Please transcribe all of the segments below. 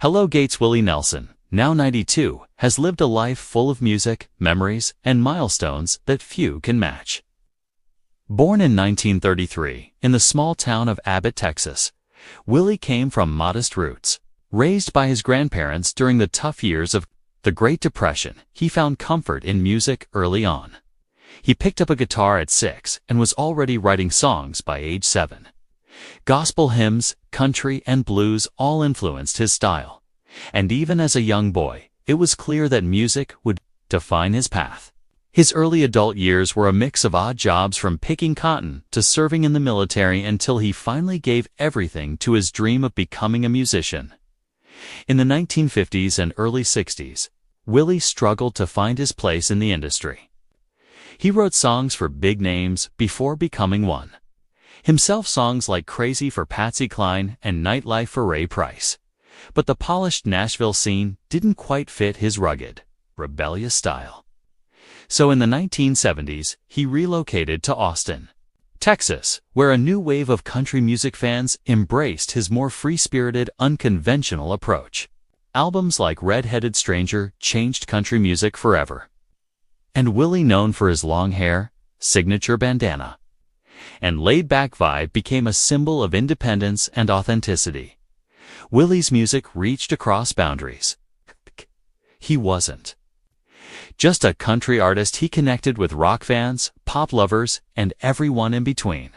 Hello Gates. Willie Nelson, now 92, has lived a life full of music, memories, and milestones that few can match. Born in 1933 in the small town of Abbott, Texas, Willie came from modest roots. Raised by his grandparents during the tough years of the Great Depression, he found comfort in music early on. He picked up a guitar at 6 and was already writing songs by age 7. Gospel hymns, country, and blues all influenced his style. And even as a young boy, it was clear that music would define his path. His early adult years were a mix of odd jobs, from picking cotton to serving in the military, until he finally gave everything to his dream of becoming a musician. In the 1950s and early 60s, Willie struggled to find his place in the industry. He wrote songs for big names before becoming one. Himself songs like Crazy for Patsy Cline and Nightlife for Ray Price. But the polished Nashville scene didn't quite fit his rugged, rebellious style. So in the 1970s, he relocated to Austin, Texas, where a new wave of country music fans embraced his more free-spirited, unconventional approach. Albums like Red-Headed Stranger changed country music forever. And Willie, known for his long hair, signature bandana, and laid-back vibe, became a symbol of independence and authenticity. Willie's music reached across boundaries. He wasn't just a country artist. He connected with rock fans, pop lovers, and everyone in between.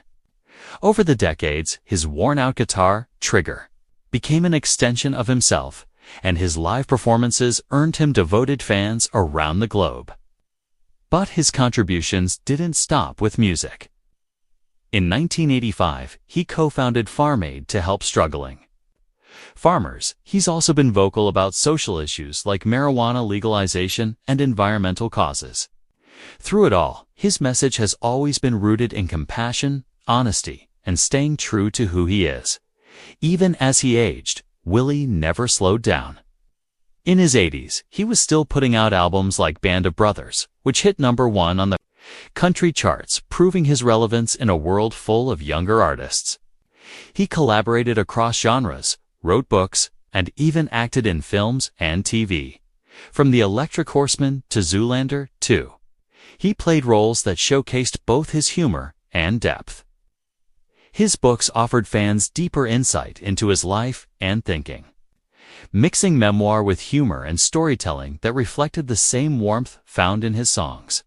Over the decades, his worn-out guitar, Trigger, became an extension of himself, and his live performances earned him devoted fans around the globe. But his contributions didn't stop with music. In 1985, he co-founded Farm Aid to help struggling farmers. He's also been vocal about social issues like marijuana legalization and environmental causes. Through it all, his message has always been rooted in compassion, honesty, and staying true to who he is. Even as he aged, Willie never slowed down. In his 80s, he was still putting out albums like Band of Brothers, which hit #1 on the country charts, proving his relevance in a world full of younger artists. He collaborated across genres, wrote books, and even acted in films and TV. From The Electric Horseman to Zoolander 2, he played roles that showcased both his humor and depth. His books offered fans deeper insight into his life and thinking, mixing memoir with humor and storytelling that reflected the same warmth found in his songs.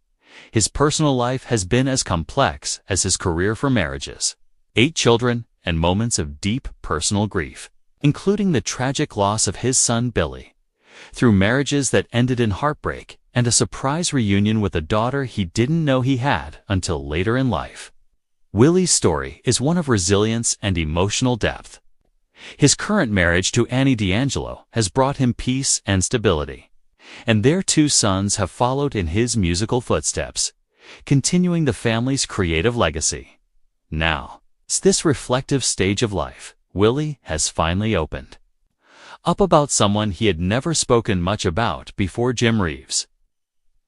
His personal life has been as complex as his career for marriages, 8 children, and moments of deep personal grief, including the tragic loss of his son Billy, through marriages that ended in heartbreak and a surprise reunion with a daughter he didn't know he had until later in life. Willie's story is one of resilience and emotional depth. His current marriage to Annie D'Angelo has brought him peace and stability, and their 2 sons have followed in his musical footsteps, continuing the family's creative legacy. Now, it's this reflective stage of life Willie has finally opened up about someone he had never spoken much about before: Jim Reeves.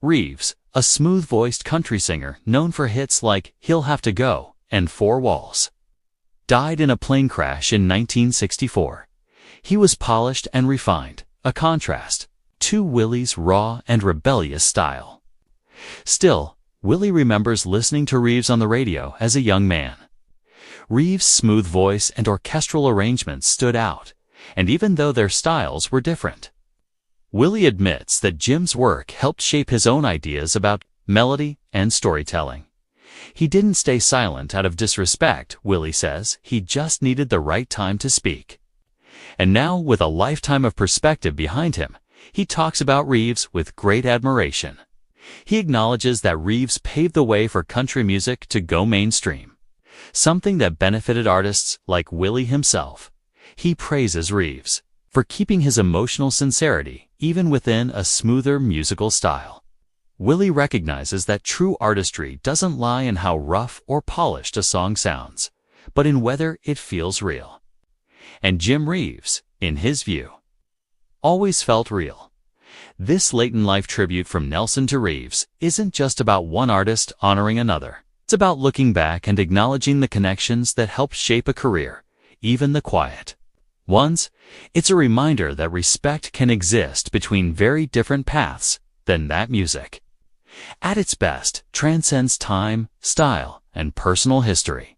Reeves, a smooth-voiced country singer known for hits like He'll Have to Go and 4 Walls, died in a plane crash in 1964. He was polished and refined, a contrast to Willie's raw and rebellious style. Still, Willie remembers listening to Reeves on the radio as a young man. Reeves' smooth voice and orchestral arrangements stood out, and even though their styles were different, Willie admits that Jim's work helped shape his own ideas about melody and storytelling. He didn't stay silent out of disrespect, Willie says. He just needed the right time to speak. And now, with a lifetime of perspective behind him, he talks about Reeves with great admiration. He acknowledges that Reeves paved the way for country music to go mainstream, something that benefited artists like Willie himself. He praises Reeves for keeping his emotional sincerity even within a smoother musical style. Willie recognizes that true artistry doesn't lie in how rough or polished a song sounds, but in whether it feels real. And Jim Reeves, in his view, always felt real. This late-in-life tribute from Nelson to Reeves isn't just about one artist honoring another. It's about looking back and acknowledging the connections that helped shape a career, even the quiet ones, it's a reminder that respect can exist between very different paths than that music. At its best, transcends time, style, and personal history.